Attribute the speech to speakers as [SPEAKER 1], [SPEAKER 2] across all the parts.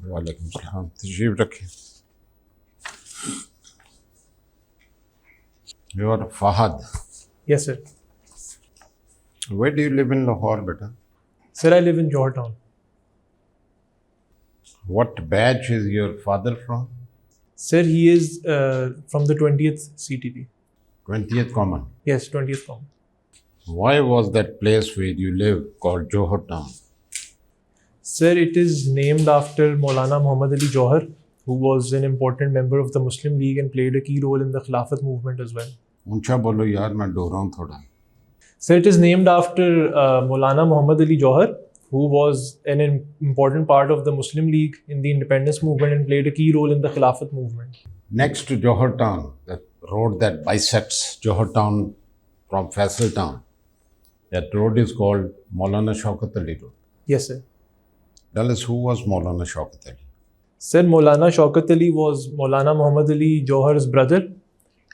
[SPEAKER 1] वालेकुम सलाम, तशरीफ रखें। You are Fahad.
[SPEAKER 2] Yes, sir.
[SPEAKER 1] Where do you live in Lahore, beta?
[SPEAKER 2] Sir, I live in Georgetown.
[SPEAKER 1] What batch is your father from?
[SPEAKER 2] Sir, he is from the 20th CTP.
[SPEAKER 1] 20th Common.
[SPEAKER 2] Yes, 20th Common.
[SPEAKER 1] Why was that place where you live called Johor Town?
[SPEAKER 2] Sir, it is named after Maulana Muhammad Ali Johar, who was an important member of the Muslim League and played a key role in the Khilafat movement as well.
[SPEAKER 1] ऊंचा बोलो यार, मैं dough रहा हूँ थोड़ा।
[SPEAKER 2] Sir, it is named after Maulana Muhammad Ali Johar, who was an important part of the Muslim League in the independence movement and played a key role in the Khilafat movement.
[SPEAKER 1] Next to Johor Town, the road that bisects Johor Town from Faisal Town, that road is called Maulana Shaukat Ali Road.
[SPEAKER 2] Yes, sir.
[SPEAKER 1] Tell us, who was Maulana Shaukat Ali?
[SPEAKER 2] Sir, Maulana Shaukat Ali was Maulana Muhammad Ali Johhar's brother,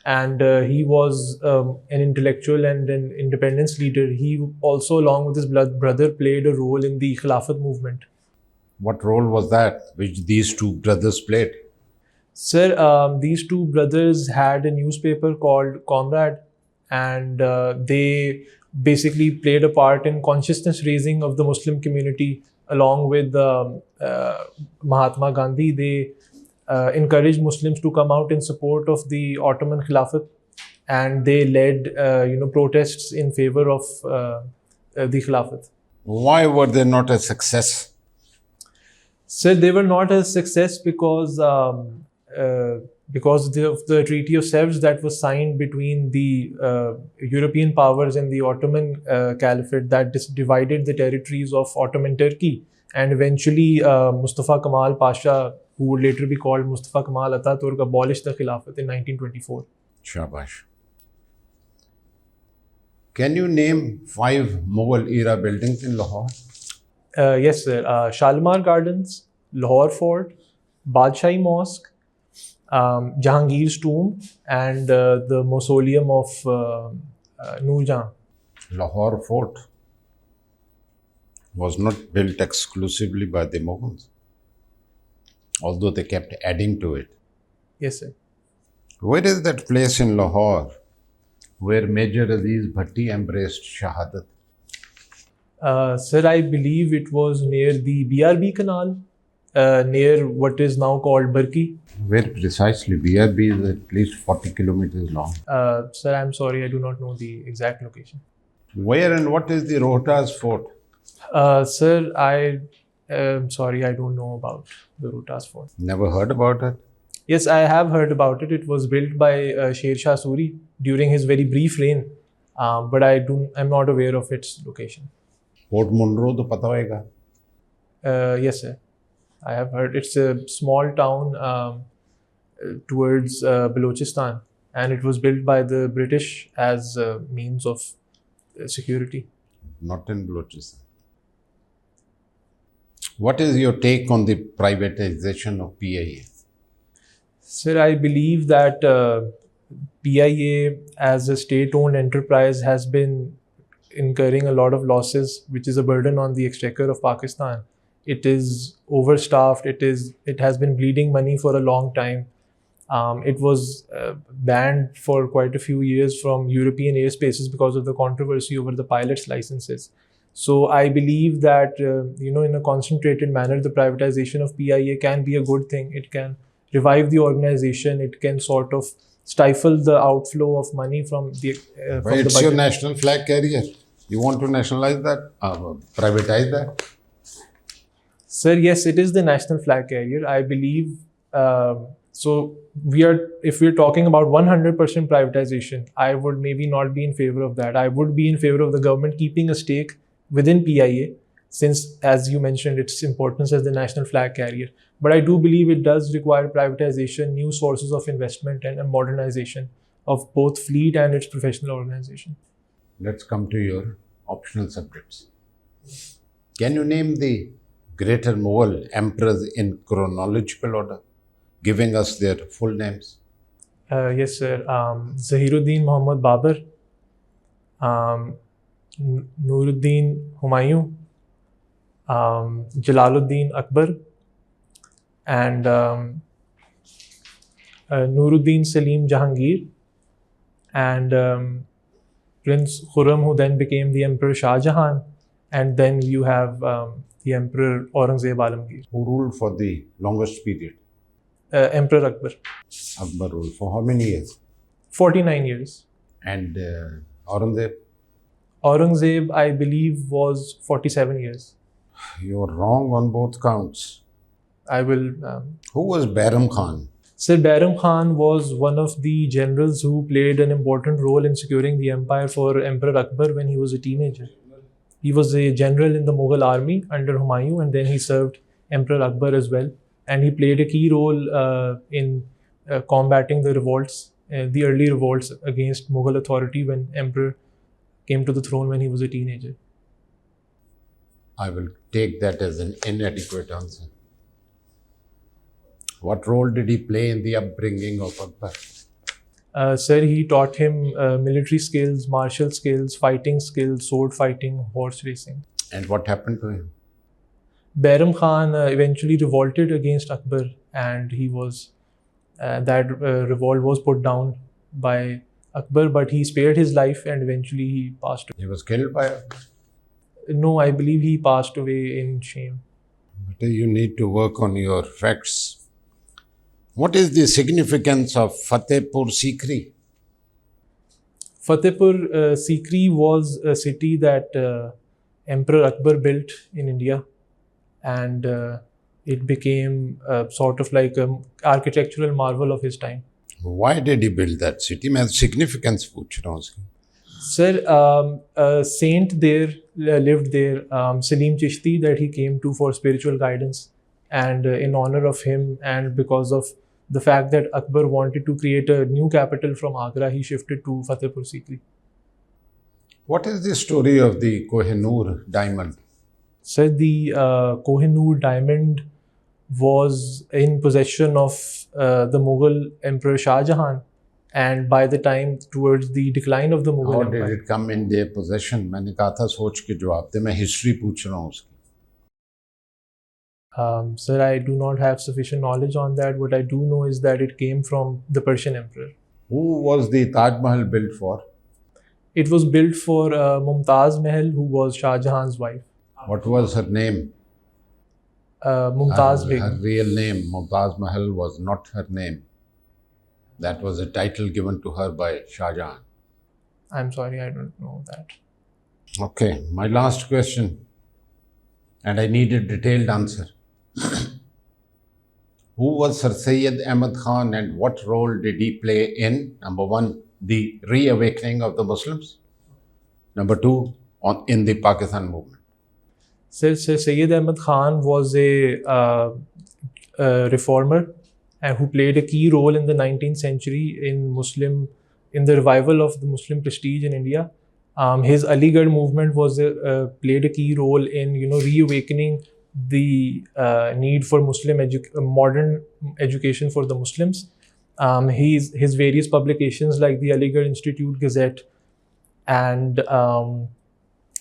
[SPEAKER 2] and he was an intellectual and an independence leader. He also, along with his brother, played a role in the Khilafat movement.
[SPEAKER 1] What role was that which these two brothers played?
[SPEAKER 2] Sir, these two brothers had a newspaper called Comrade, and they basically played a part in consciousness raising of the Muslim community along with Mahatma Gandhi. They encouraged Muslims to come out in support of the Ottoman Khilafat, and they led protests in favor of the Khilafat.
[SPEAKER 1] Why were they not a success?
[SPEAKER 2] Sir, they were not a success because of the Treaty of Sevres that was signed between the European powers and the Ottoman Caliphate that divided the territories of Ottoman Turkey, and eventually Mustafa Kemal Pasha, who would later be called Mustafa Kemal Ataturk, abolished the Khilafat in 1924.
[SPEAKER 1] Shabash. Can you name 5 Mughal era buildings in Lahore?
[SPEAKER 2] Yes, sir. Shalimar Gardens, Lahore Fort, Badshahi Mosque, Jahangir's tomb, and the mausoleum of Noor Jahan.
[SPEAKER 1] Lahore Fort was not built exclusively by the Mughals, although they kept adding to it.
[SPEAKER 2] Yes, sir.
[SPEAKER 1] Where is that place in Lahore where Major Aziz Bhatti embraced Shahadat?
[SPEAKER 2] Sir, I believe it was near the BRB Canal, near what is now called Barki.
[SPEAKER 1] Where precisely? BRB is at least 40 kilometers long.
[SPEAKER 2] Sir, I'm sorry, I do not know the exact location.
[SPEAKER 1] Where and what is the Rohtas Fort?
[SPEAKER 2] Sir, I'm sorry, I don't know about the Rohtas Fort.
[SPEAKER 1] Never heard about it?
[SPEAKER 2] Yes, I have heard about it. It was built by Sher Shah Suri during his very brief reign, but I'm not aware of its location.
[SPEAKER 1] Fort Monroe to pata hoega?
[SPEAKER 2] Yes, sir. I have heard. It's a small town towards Balochistan, and it was built by the British as a means of security.
[SPEAKER 1] Not in Balochistan. What is your take on the privatization of PIA?
[SPEAKER 2] Sir, I believe that PIA as a state-owned enterprise has been incurring a lot of losses, which is a burden on the exchequer of Pakistan. It is overstaffed. It has been bleeding money for a long time. It was banned for quite a few years from European airspaces because of the controversy over the pilot's licenses. So I believe that in a concentrated manner, the privatization of PIA can be a good thing. It can revive the organization. It can sort of stifle the outflow of money from the
[SPEAKER 1] It's
[SPEAKER 2] budget.
[SPEAKER 1] your national flag carrier. You want to nationalize that, privatize that?
[SPEAKER 2] Sir, yes, it is the national flag carrier. I believe. So if we're talking about 100% privatization, I would maybe not be in favor of that. I would be in favor of the government keeping a stake within PIA, since, as you mentioned, its importance as the national flag carrier. But I do believe it does require privatization, new sources of investment, and a modernization of both fleet and its professional organization.
[SPEAKER 1] Let's come to your optional subjects. Can you name the greater Mughal emperors in chronological order, giving us their full names?
[SPEAKER 2] Yes, sir. Zahiruddin Muhammad Babur, Nuruddin Humayun, Jalaluddin Akbar, and Nuruddin Salim Jahangir, and Prince Khurram, who then became the Emperor Shah Jahan, and then you have the Emperor Aurangzeb Alamgir.
[SPEAKER 1] Who ruled for the longest period?
[SPEAKER 2] Emperor Akbar.
[SPEAKER 1] Akbar ruled for how many years?
[SPEAKER 2] 49 years.
[SPEAKER 1] And Aurangzeb?
[SPEAKER 2] Aurangzeb, I believe, was 47 years.
[SPEAKER 1] You're wrong on both counts.
[SPEAKER 2] I will...
[SPEAKER 1] Who was Bairam Khan?
[SPEAKER 2] Sir, Bairam Khan was one of the generals who played an important role in securing the empire for Emperor Akbar when he was a teenager. He was a general in the Mughal army under Humayun, and then he served Emperor Akbar as well. And he played a key role in combating the revolts, the early revolts against Mughal authority when Emperor came to the throne when he was a teenager.
[SPEAKER 1] I will take that as an inadequate answer. What role did he play in the upbringing of Akbar?
[SPEAKER 2] Sir, he taught him military skills, martial skills, fighting skills, sword fighting, horse racing.
[SPEAKER 1] And what happened to him?
[SPEAKER 2] Bairam Khan eventually revolted against Akbar, and he was that revolt was put down by Akbar, but he spared his life and eventually he passed away.
[SPEAKER 1] He was killed by Akbar?
[SPEAKER 2] No, I believe he passed away in shame.
[SPEAKER 1] But you need to work on your facts. What is the significance of Fatehpur Sikri?
[SPEAKER 2] Fatehpur Sikri was a city that Emperor Akbar built in India, and it became sort of like an architectural marvel of his time.
[SPEAKER 1] Why did he build that city? मैं significance पूछ रहा हूँ उसकी.
[SPEAKER 2] Sir, a saint there lived there, Salim Chishti, that he came to for spiritual guidance, and in honor of him and because of the fact that Akbar wanted to create a new capital from Agra, he shifted to Fatehpur Sikri.
[SPEAKER 1] What is the story of the Kohinoor diamond?
[SPEAKER 2] Sir, the Kohinoor diamond was in possession of the Mughal Emperor Shah Jahan, and by the time towards the decline of the Mughal Empire.
[SPEAKER 1] How did it come in their possession? मैंने कहा था सोच के जवाब दे, मैं history पूछ रहा हूँ उसकी.
[SPEAKER 2] Sir, I do not have sufficient knowledge on that. What I do know is that it came from the Persian emperor.
[SPEAKER 1] Who was the Taj Mahal built for?
[SPEAKER 2] It was built for Mumtaz Mahal, who was Shah Jahan's wife.
[SPEAKER 1] What was her name?
[SPEAKER 2] Mumtaz
[SPEAKER 1] Her
[SPEAKER 2] Begum.
[SPEAKER 1] real name, Mumtaz Mahal, was not her name. That was a title given to her by Shah Jahan.
[SPEAKER 2] I'm sorry, I don't know that.
[SPEAKER 1] Okay, my last question, and I need a detailed answer. Who was Sir Syed Ahmed Khan, and what role did he play in, number one, the reawakening of the Muslims? Number two, in the Pakistan movement?
[SPEAKER 2] Sir Syed Ahmed Khan was a reformer and who played a key role in the 19th century in the revival of the Muslim prestige in India. His Aligarh movement was played a key role in reawakening the need for modern education for the Muslims. His various publications like the Aligarh Institute Gazette and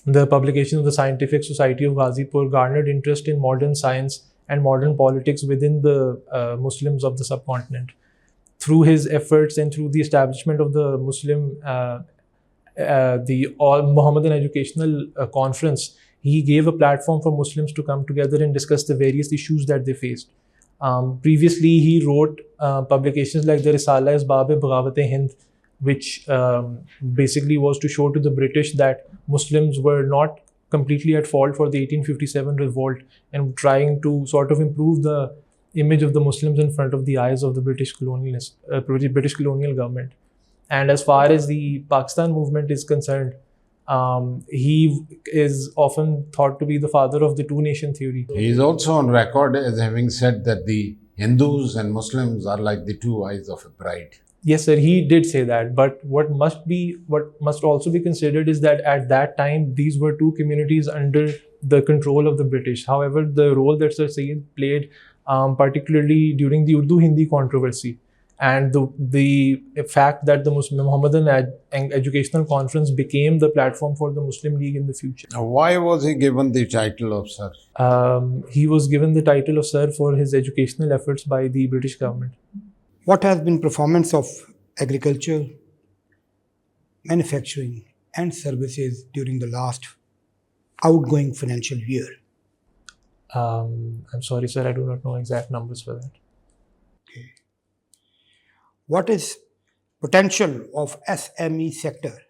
[SPEAKER 2] the publication of the Scientific Society of Ghazipur garnered interest in modern science and modern politics within the Muslims of the subcontinent. Through his efforts and through the establishment of the the All-Muhammadan Educational Conference, he gave a platform for Muslims to come together and discuss the various issues that they faced. Previously, he wrote publications like the Risala Asbab-e-Baghawat-e-Hind, which basically was to show to the British that Muslims were not completely at fault for the 1857 revolt and trying to sort of improve the image of the Muslims in front of the eyes of the British colonial government. And as far as the Pakistan movement is concerned, he is often thought to be the father of the two-nation theory.
[SPEAKER 1] He is also on record as having said that the Hindus and Muslims are like the two eyes of a bride.
[SPEAKER 2] Yes, sir, he did say that. But what must also be considered is that at that time, these were two communities under the control of the British. However, the role that Sir Syed played, particularly during the Urdu-Hindi controversy, And the fact that the Muslim Mohammedan Educational Conference became the platform for the Muslim League in the future.
[SPEAKER 1] Why was he given the title of sir?
[SPEAKER 2] He was given the title of sir for his educational efforts by the British government.
[SPEAKER 3] What has been performance of agriculture, manufacturing and services during the last outgoing financial year?
[SPEAKER 2] I'm sorry, sir, I do not know exact numbers for that.
[SPEAKER 3] Okay. What is potential of SME sector?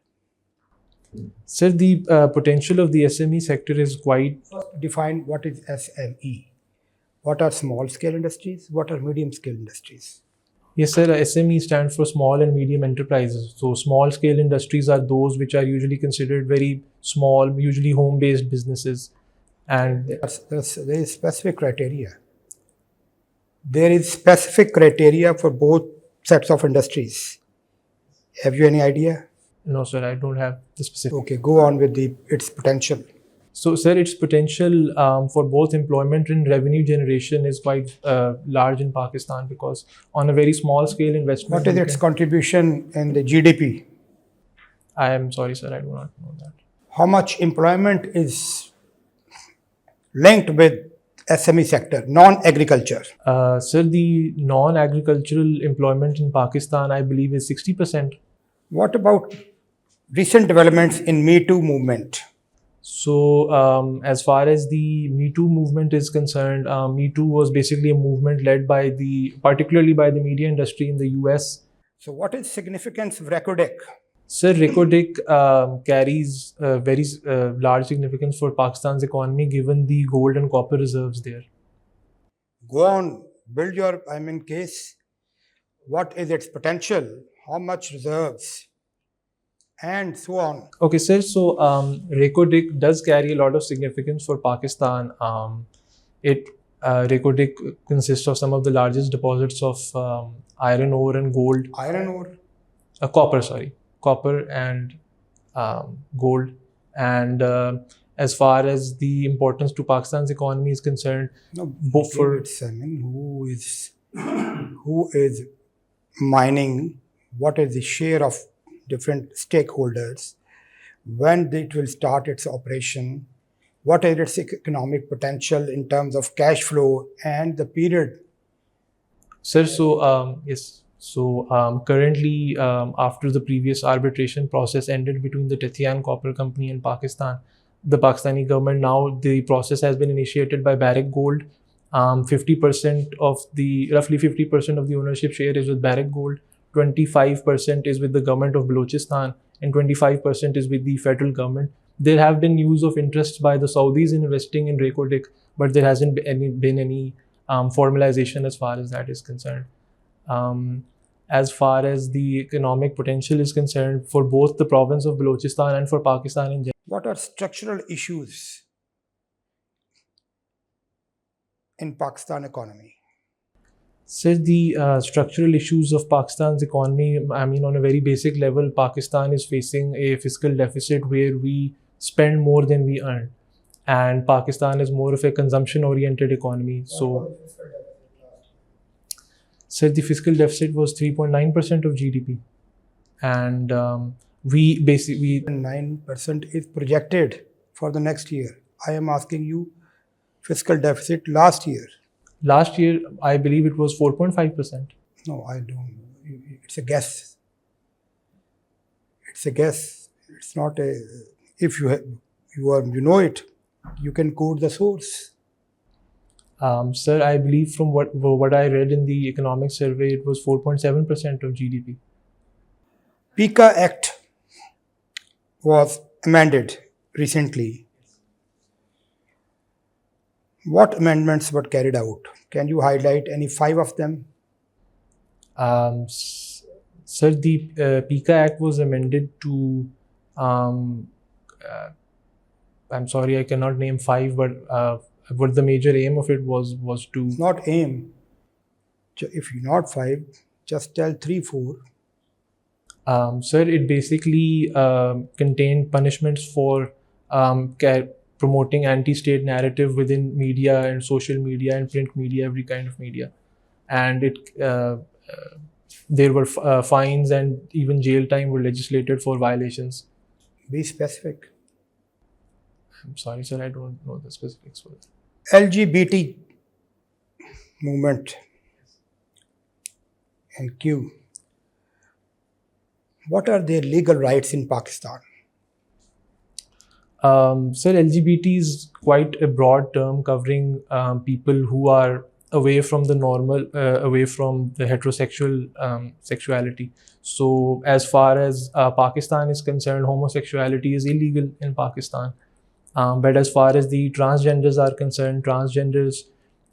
[SPEAKER 2] Sir, the potential of the SME sector is quite...
[SPEAKER 3] Define what is SME. What are small scale industries? What are medium scale industries?
[SPEAKER 2] Yes, sir. SME stands for small and medium enterprises. So small scale industries are those which are usually considered very small, usually home-based businesses. And
[SPEAKER 3] There is specific criteria. There is specific criteria for both sets of industries. Have you any idea?
[SPEAKER 2] no, sir, I don't have the specific.
[SPEAKER 3] Okay, go on with its potential.
[SPEAKER 2] So, sir, its potential for both employment and revenue generation is quite large in Pakistan, because on a very small scale investment.
[SPEAKER 3] What is its contribution in the GDP?
[SPEAKER 2] I am sorry, sir, I do not know that.
[SPEAKER 3] How much employment is linked with SME sector, non-agriculture?
[SPEAKER 2] Sir, the non-agricultural employment in Pakistan, I believe, is 60%.
[SPEAKER 3] What about recent developments in Me Too movement?
[SPEAKER 2] So, as far as the Me Too movement is concerned, Me Too was basically a movement led by particularly by the media industry in the US.
[SPEAKER 3] So what is significance of Reko Diq?
[SPEAKER 2] Sir, Reko Diq carries very large significance for Pakistan's economy, given the gold and copper reserves there.
[SPEAKER 3] Go on, build your, case. What is its potential? How much reserves? And so on.
[SPEAKER 2] Okay, sir. So, Reko Diq does carry a lot of significance for Pakistan. Reko Diq consists of some of the largest deposits of iron ore and gold.
[SPEAKER 3] Iron ore?
[SPEAKER 2] Copper and gold. And as far as the importance to Pakistan's economy is concerned,
[SPEAKER 3] No,
[SPEAKER 2] both for
[SPEAKER 3] who is mining? What is the share of different stakeholders? When it will start its operation? What is its economic potential in terms of cash flow and the period?
[SPEAKER 2] Sir, so yes. So currently, after the previous arbitration process ended between the Tethyan Copper Company and Pakistan, the Pakistani government, now the process has been initiated by Barrick Gold. 50% of roughly 50% of the ownership share is with Barrick Gold. 25% is with the government of Balochistan, and 25% is with the federal government. There have been news of interest by the Saudis in investing in Reko Diq, but there hasn't been any formalization as far as that is concerned. As far as the economic potential is concerned, for both the province of Balochistan and for Pakistan in general.
[SPEAKER 3] What are structural issues in Pakistan economy?
[SPEAKER 2] Sir, the structural issues of Pakistan's economy, on a very basic level, Pakistan is facing a fiscal deficit where we spend more than we earn. And Pakistan is more of a consumption-oriented economy. So, sir, the fiscal deficit was 3.9% of GDP. And we basically...
[SPEAKER 3] 9% is projected for the next year. I am asking you, fiscal deficit last year.
[SPEAKER 2] Last year, I believe it was 4.5%.
[SPEAKER 3] No, I don't. It's a guess. It's a guess. It's not a. If you know it, you can quote the source.
[SPEAKER 2] Sir, I believe from what I read in the economic survey, it was 4.7% of GDP.
[SPEAKER 3] PIA Act was amended recently. What amendments were carried out? Can you highlight any 5 of them?
[SPEAKER 2] Sir, the PIA Act was amended to, I'm sorry, I cannot name 5, but what the major aim of it was to...
[SPEAKER 3] It's not aim. If you're not 5, just tell 3, 4.
[SPEAKER 2] Sir, it basically contained punishments for promoting anti-state narrative within media and social media and print media, every kind of media. And it there were fines and even jail time were legislated for violations.
[SPEAKER 3] Be specific.
[SPEAKER 2] I'm sorry, sir, I don't know the specifics for that.
[SPEAKER 3] LGBT movement and Q. What are their legal rights in Pakistan?
[SPEAKER 2] Sir, LGBT is quite a broad term covering people who are away from the normal, away from the heterosexual sexuality. So, as far as Pakistan is concerned, homosexuality is illegal in Pakistan. But as far as the transgenders are concerned, transgenders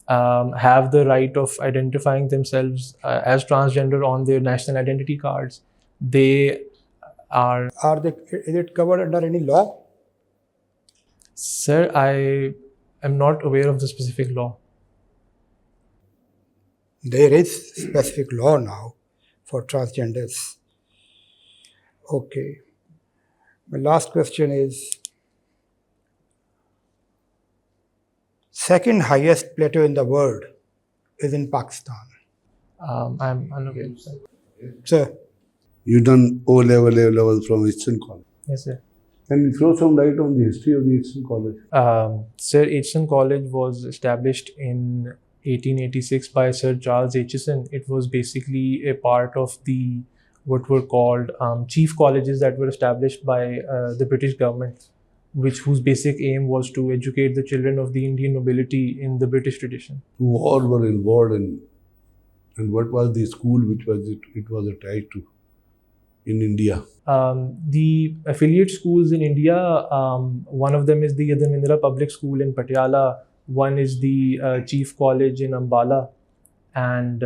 [SPEAKER 2] have the right of identifying themselves as transgender on their national identity cards. They are.
[SPEAKER 3] Is it covered under any law?
[SPEAKER 2] Sir, I am not aware of the specific law.
[SPEAKER 3] There is specific law now for transgenders. Okay. My last question is, second highest plateau in the world is in Pakistan.
[SPEAKER 2] I'm unaware, sir.
[SPEAKER 3] Sir,
[SPEAKER 4] You done O-level, A-level from Aitchison College.
[SPEAKER 2] Yes, sir.
[SPEAKER 4] Can you throw some light on the history of the Aitchison College?
[SPEAKER 2] Sir, Aitchison College was established in 1886 by Sir Charles Aitchison. It was basically a part of the what were called chief colleges that were established by the British government, whose basic aim was to educate the children of the Indian nobility in the British tradition.
[SPEAKER 4] Who all were involved in, and what was the school which was it was attached to in India?
[SPEAKER 2] The affiliate schools in India, one of them is the Adamindra Public School in Patiala, one is the Chief College in Ambala, and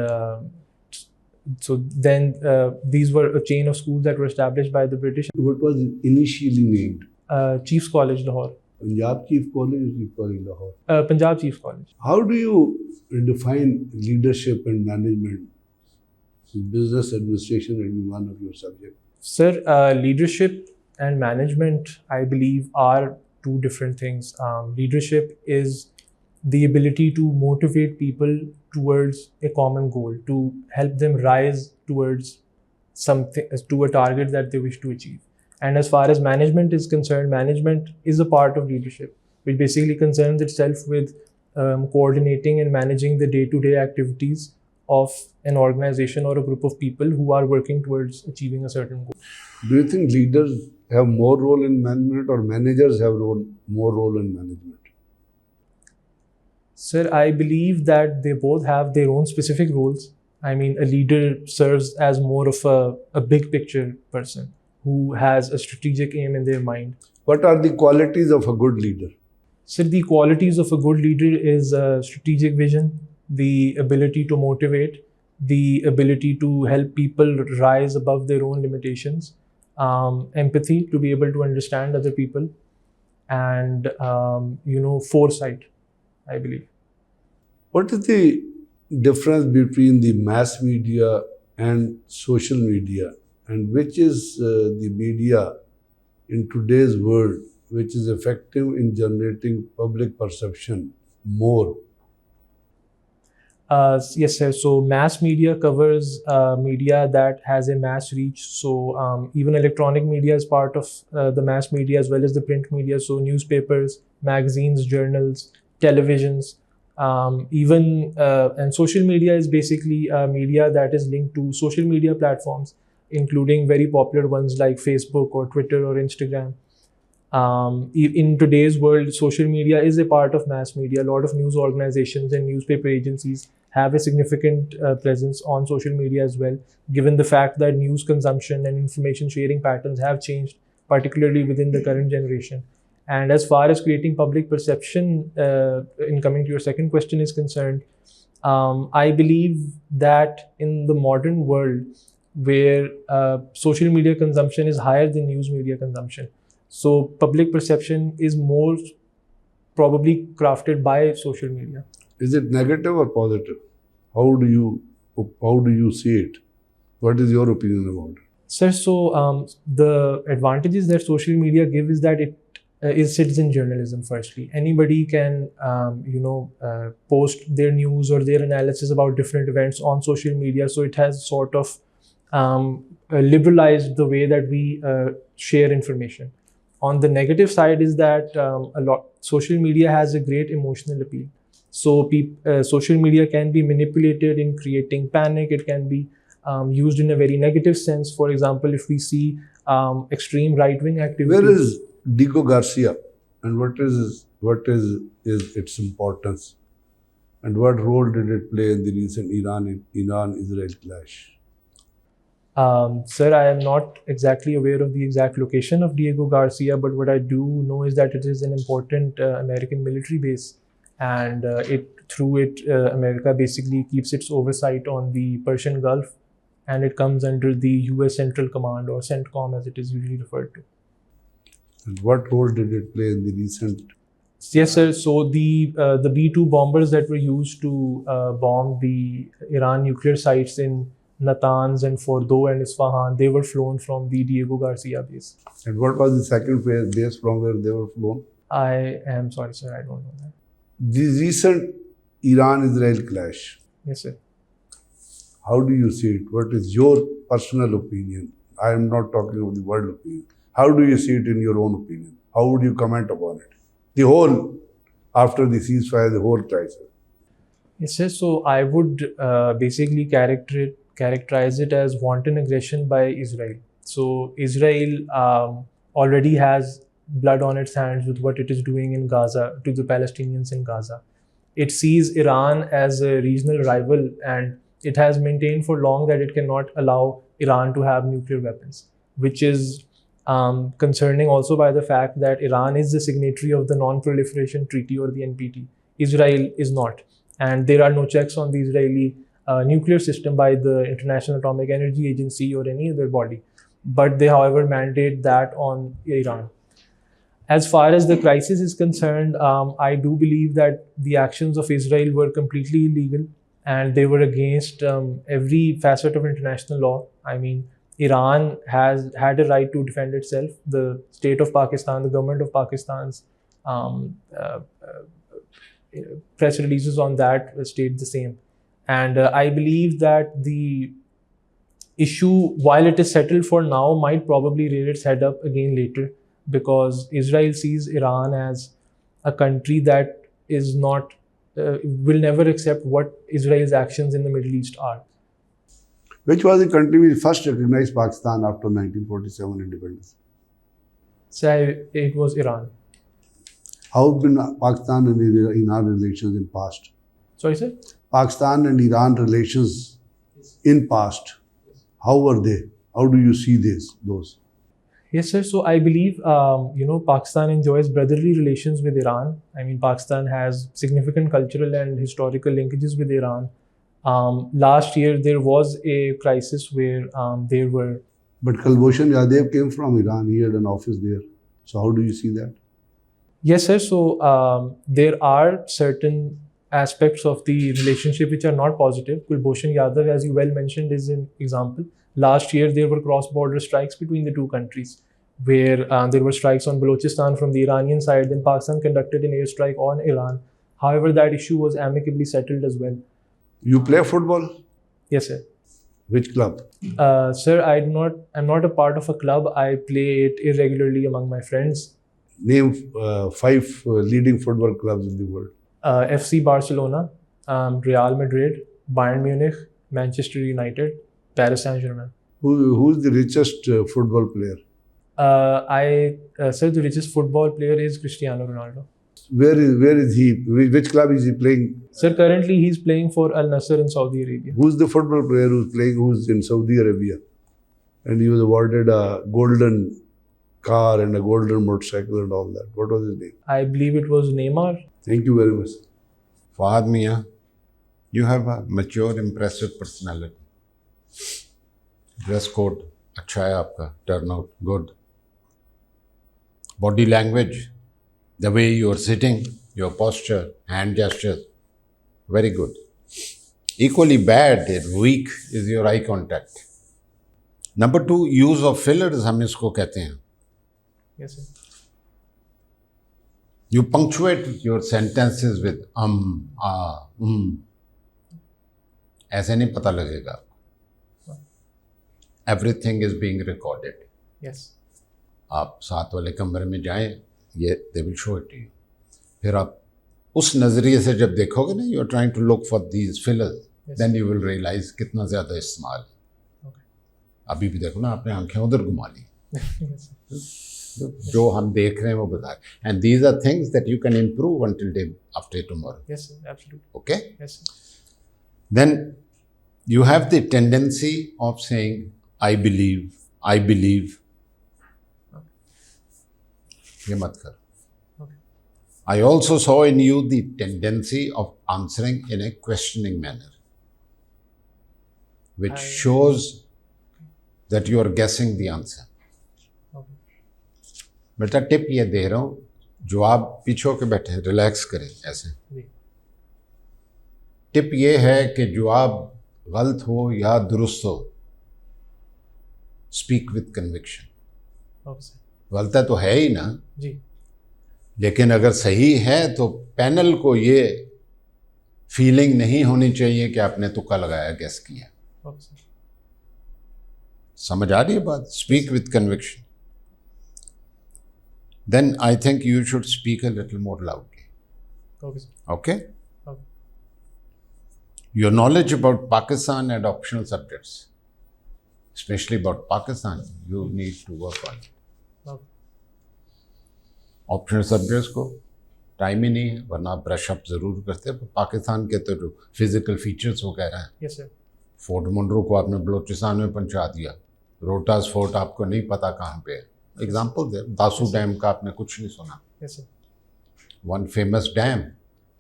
[SPEAKER 2] so then these were a chain of schools that were established by the British.
[SPEAKER 4] What was it initially named?
[SPEAKER 2] Chiefs College, Lahore.
[SPEAKER 4] Punjab Chief College or Chief College Lahore?
[SPEAKER 2] Punjab Chiefs College.
[SPEAKER 4] How do you define leadership and management? Business administration will be one of your subjects.
[SPEAKER 2] Sir, leadership and management, I believe, are two different things. Leadership is the ability to motivate people towards a common goal, to help them rise towards something, to a target that they wish to achieve. And as far as management is concerned, management is a part of leadership, which basically concerns itself with coordinating and managing the day-to-day activities of an organization or a group of people who are working towards achieving a certain goal.
[SPEAKER 4] Do you think leaders have more role in management or managers have more role in management?
[SPEAKER 2] Sir, I believe that they both have their own specific roles. I mean, a leader serves as more of a big picture person who has a strategic aim in their mind.
[SPEAKER 4] What are the qualities of a good leader?
[SPEAKER 2] Sir, the qualities of a good leader is strategic vision, the ability to motivate, the ability to help people rise above their own limitations, empathy, to be able to understand other people, and foresight, I believe.
[SPEAKER 4] What is the difference between the mass media and social media, and which is the media in today's world which is effective in generating public perception more?
[SPEAKER 2] Yes, sir. So mass media covers media that has a mass reach. So even electronic media is part of the mass media as well as the print media. So newspapers, magazines, journals, televisions, and social media is basically media that is linked to social media platforms, including very popular ones like Facebook or Twitter or Instagram. In today's world, social media is a part of mass media. A lot of news organizations and newspaper agencies have a significant presence on social media as well, given the fact that news consumption and information sharing patterns have changed, particularly within the current generation. And as far as creating public perception, in coming to your second question is concerned, I believe that in the modern world where social media consumption is higher than news media consumption, so public perception is more probably crafted by social media.
[SPEAKER 4] Is it negative or positive? How do you see it? What is your opinion about it?
[SPEAKER 2] Sir, so the advantages that social media give is that it is citizen journalism. Firstly, anybody can post their news or their analysis about different events on social media, so it has sort of liberalized the way that we share information. On the negative side is that social media has a great emotional appeal. So social media can be manipulated in creating panic. It can be used in a very negative sense. For example, if we see extreme right-wing activity.
[SPEAKER 4] Where is Diego Garcia, and what is its importance, and what role did it play in the recent Iran-Israel clash?
[SPEAKER 2] Sir, I am not exactly aware of the exact location of Diego Garcia, but what I do know is that it is an important American military base, and through it, America basically keeps its oversight on the Persian Gulf, and it comes under the US Central Command, or CENTCOM as it is usually referred to.
[SPEAKER 4] And what role did it play in the recent?
[SPEAKER 2] Yes, sir. So the B-2 bombers that were used to bomb the Iran nuclear sites in Natanz and Fordo and Isfahan, they were flown from the Diego Garcia base.
[SPEAKER 4] And what was the second base from where they were flown?
[SPEAKER 2] I am sorry, sir, I don't know that.
[SPEAKER 4] The recent Iran-Israel clash.
[SPEAKER 2] Yes, sir.
[SPEAKER 4] How do you see it? What is your personal opinion? I am not talking about the world opinion. How do you see it in your own opinion? How would you comment upon it? The whole, after the ceasefire, the whole crisis.
[SPEAKER 2] Yes, sir. So I would basically characterize it as wanton aggression by Israel. So Israel already has blood on its hands with what it is doing in Gaza to the Palestinians in Gaza. It sees Iran as a regional rival, and it has maintained for long that it cannot allow Iran to have nuclear weapons, which is concerning also by the fact that Iran is the signatory of the Non-Proliferation Treaty, or the NPT. Israel is not. And there are no checks on the Israeli nuclear system by the International Atomic Energy Agency or any other body. But they, however, mandate that on Iran. As far as the crisis is concerned, I do believe that the actions of Israel were completely illegal, and they were against every facet of international law. I mean, Iran has had a right to defend itself. The state of Pakistan, the government of Pakistan's press releases on that state the same. And I believe that the issue, while it is settled for now, might probably rear its head up again later, because Israel sees Iran as a country that is not, will never accept what Israel's actions in the Middle East are.
[SPEAKER 4] Which was the country which first recognized Pakistan after 1947 independence?
[SPEAKER 2] So it was Iran.
[SPEAKER 4] How have been Pakistan and Iran relations in past?
[SPEAKER 2] Sorry, sir?
[SPEAKER 4] Pakistan and Iran relations in past, how were they? How do you see those?
[SPEAKER 2] Yes, sir. So I believe, Pakistan enjoys brotherly relations with Iran. I mean, Pakistan has significant cultural and historical linkages with Iran. Last year, there was a crisis where there were...
[SPEAKER 4] But Kulbhushan Yadav came from Iran. He had an office there. So how do you see that?
[SPEAKER 2] Yes, sir. So there are certain aspects of the relationship which are not positive. Kulbhushan Yadav, as you well mentioned, is an example. Last year, there were cross-border strikes between the two countries, where there were strikes on Balochistan from the Iranian side. Then Pakistan conducted an airstrike on Iran. However, that issue was amicably settled as well.
[SPEAKER 4] You play football?
[SPEAKER 2] Yes, sir.
[SPEAKER 4] Which club?
[SPEAKER 2] Sir, I'm not a part of a club. I play it irregularly among my friends.
[SPEAKER 4] Name 5 leading football clubs in the world.
[SPEAKER 2] FC Barcelona, Real Madrid, Bayern Munich, Manchester United, Paris Saint-Germain.
[SPEAKER 4] Who's the richest football player?
[SPEAKER 2] Sir, the richest football player is Cristiano Ronaldo.
[SPEAKER 4] Where is he? Which club is he playing?
[SPEAKER 2] Sir, currently he's playing for Al Nassr in Saudi Arabia.
[SPEAKER 4] Who's the football player who's in Saudi Arabia? And he was awarded a golden car and a golden motorcycle and all that. What was his name?
[SPEAKER 2] I believe it was Neymar.
[SPEAKER 4] Thank you very much.
[SPEAKER 1] Fahad Mia, you have a mature, impressive personality. Dress code, अच्छा है आपका, turnout, good. Body language, the way you are sitting, your posture, hand gestures, very good. Equally bad and weak is your eye contact. Number 2, use of fillers हम इसको कहते हैं.
[SPEAKER 2] Yes, sir.
[SPEAKER 1] You punctuate your sentences with ऐसे नहीं पता लगेगा आपको. Everything is being recorded.
[SPEAKER 2] Yes.
[SPEAKER 1] आप साथ वाले कमरे में जाएं, ये they will show it to you. फिर आप उस नज़रिए से जब देखोगे ना, you are trying to look for these fillers, then you will realize कितना ज़्यादा इस्तेमाल.
[SPEAKER 2] Okay.
[SPEAKER 1] अभी भी देखो ना, आपने आंखें उधर घुमा ली.
[SPEAKER 2] Yes.
[SPEAKER 1] जो हम देख रहे हैं वो बता रहे. And these are things that you can improve until day after tomorrow.
[SPEAKER 2] Yes, sir. Absolutely.
[SPEAKER 1] Okay?
[SPEAKER 2] Yes, sir.
[SPEAKER 1] Then you have the tendency of saying, I believe. ये मत कर.
[SPEAKER 2] Okay.
[SPEAKER 1] I also saw in you the tendency of answering in a questioning manner, which shows that you are guessing the answer.
[SPEAKER 2] Okay.
[SPEAKER 1] बेटा tip ये दे रहा हूँ, जो आप पीछे होके बैठे हैं, रिलैक्स करें ऐसे.
[SPEAKER 2] जी.
[SPEAKER 1] टिप ये है कि जवाब गलत हो या दुरुस्त हो, speak with conviction.
[SPEAKER 2] Okay, sir.
[SPEAKER 1] गलत है तो है ही ना,
[SPEAKER 2] जी.
[SPEAKER 1] लेकिन अगर सही है तो पैनल को ये फीलिंग नहीं होनी चाहिए कि आपने तुक्का लगाया, गेस किया.
[SPEAKER 2] Okay, sir.
[SPEAKER 1] समझ आ रही है बात? Speak with conviction. Then I think you should speak a little more loudly.
[SPEAKER 2] Okay, sir.
[SPEAKER 1] Okay?
[SPEAKER 2] Okay.
[SPEAKER 1] Your knowledge about Pakistan and optional subjects, especially about Pakistan, you need to work on.
[SPEAKER 2] Okay.
[SPEAKER 1] Optional subjects को time ही नहीं है, वरना आप brush up ज़रूर करते हैं. पाकिस्तान के तो जो फिज़िकल फीचर्स वगैरह हैं,
[SPEAKER 2] Yes, sir.
[SPEAKER 1] फोर्ट मुनरो को आपने बलोचिस्तान में पहुंचा दिया, रोहतास फोर्ट आपको नहीं पता कहाँ पे है. एग्जाम्पल दे, दासू डैम का आपने कुछ नहीं सुना.
[SPEAKER 2] Yes, sir.
[SPEAKER 1] One famous dam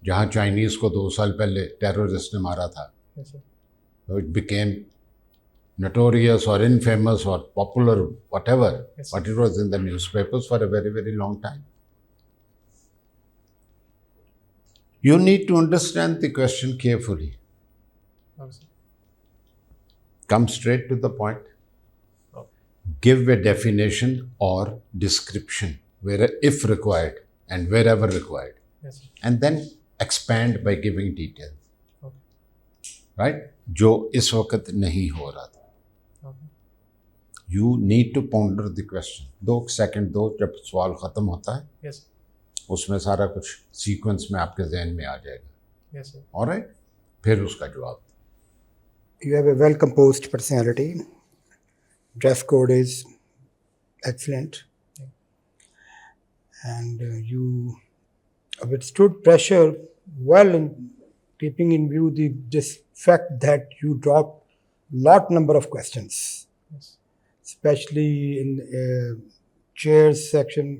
[SPEAKER 1] जहाँ चाइनीज़ को 2 साल पहले टेररिस्ट ने मारा था.
[SPEAKER 2] Yes, sir.
[SPEAKER 1] So it became notorious or infamous or popular, whatever,
[SPEAKER 2] Yes.
[SPEAKER 1] but it was in the newspapers for a very, very long time. You need to understand the question carefully.
[SPEAKER 2] Okay, sir.
[SPEAKER 1] Come straight to the point.
[SPEAKER 2] Okay.
[SPEAKER 1] Give a definition or description, where if required and wherever required,
[SPEAKER 2] Yes, sir.
[SPEAKER 1] and then expand by giving details.
[SPEAKER 2] Okay.
[SPEAKER 1] Right? जो इस वक्त नहीं हो रहा था.
[SPEAKER 2] Okay.
[SPEAKER 1] You need to ponder the question. 2 second दो, जब सवाल ख़त्म होता है
[SPEAKER 2] Yes, sir.
[SPEAKER 1] उसमें सारा कुछ सीक्वेंस में आपके जहन में आ जाएगा.
[SPEAKER 2] Yes, sir.
[SPEAKER 1] ऑलराइट, फिर उसका जवाब.
[SPEAKER 3] You have a well composed personality. Dress code is excellent. And you withstood pressure well in keeping in view this fact that you dropped lot number of questions,
[SPEAKER 2] Yes.
[SPEAKER 3] especially in chairs section.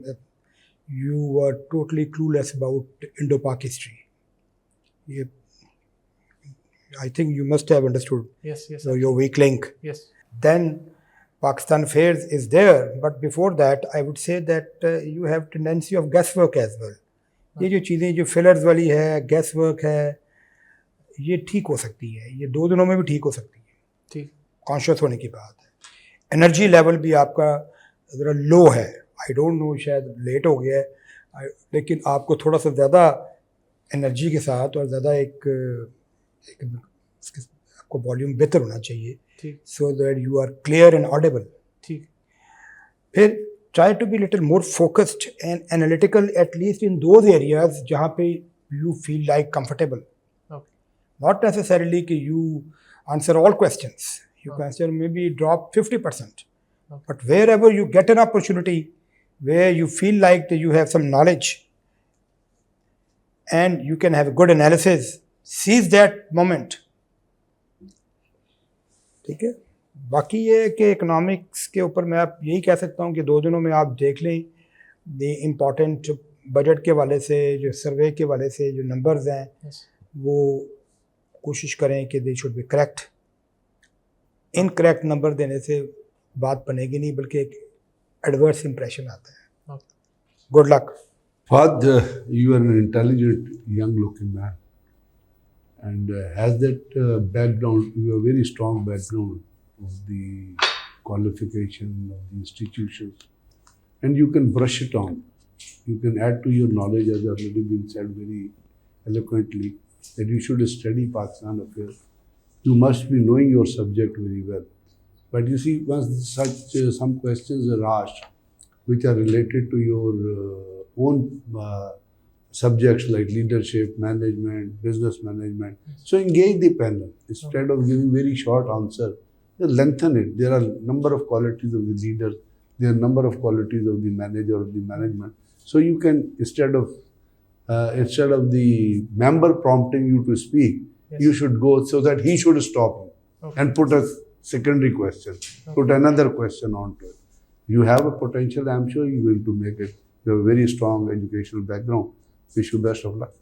[SPEAKER 3] You were totally clueless about Indo-Pak history. I think you must have understood.
[SPEAKER 2] Yes, yes,
[SPEAKER 3] So
[SPEAKER 2] sir.
[SPEAKER 3] your weak link.
[SPEAKER 2] Yes.
[SPEAKER 3] Then Pakistan affairs is there, but before that I would say that you have tendency of guesswork as well. ये जो चीज़ें जो fillers वाली है, gas work है, ये ठीक हो सकती है, ये 2 दिनों में भी ठीक हो सकती है,
[SPEAKER 2] ठीक.
[SPEAKER 3] कॉन्शियस होने की बात है. एनर्जी लेवल भी आपका ज़रा लो है. आई डोंट नो, शायद लेट हो गया है, लेकिन आपको थोड़ा सा ज़्यादा एनर्जी के साथ और ज़्यादा एक आपको वॉल्यूम बेहतर होना चाहिए,
[SPEAKER 2] ठीक.
[SPEAKER 3] So that you are clear and audible.
[SPEAKER 2] ठीक.
[SPEAKER 3] फिर try to be little more focused and analytical, at least in those areas जहाँ पे you feel like comfortable.
[SPEAKER 2] Okay.
[SPEAKER 3] Not necessarily कि you answer all questions. You can answer maybe drop 50%.
[SPEAKER 2] Okay.
[SPEAKER 3] But wherever you get an opportunity where you feel like that you have some knowledge and you can have a good analysis, seize that moment. ठीक है. बाकी ये कि economics के ऊपर मैं आप यही कह सकता हूँ कि 2 दिनों में आप देख लें द इम्पॉर्टेंट बजट के वाले से, जो सर्वे के वाले से जो नंबर्स हैं,
[SPEAKER 2] Yes.
[SPEAKER 3] वो कोशिश करें कि they should be correct. Incorrect number देने से बात बनेगी नहीं, बल्कि एक एडवर्स इंप्रेशन आता है.
[SPEAKER 2] Okay.
[SPEAKER 3] Good luck.
[SPEAKER 4] Fahad, you are an intelligent young looking man and has that background, you have a very strong background of the qualification of the institutions and you can brush it on. you can add to your knowledge, as already been said very eloquently, that you should study Pakistan affairs. You must be knowing your subject very well. But you see, once some questions are asked, which are related to your own subjects like leadership, management, business management. So engage the panel. Instead of giving very short answer, lengthen it. There are number of qualities of the leader. There are number of qualities of the manager or the management. So you can, instead of the member prompting you to speak, you should go so that he should stop you and put a secondary question, put another question onto it. You have a potential, I'm sure you will to make it. You have a very strong educational background. Wish you best of luck.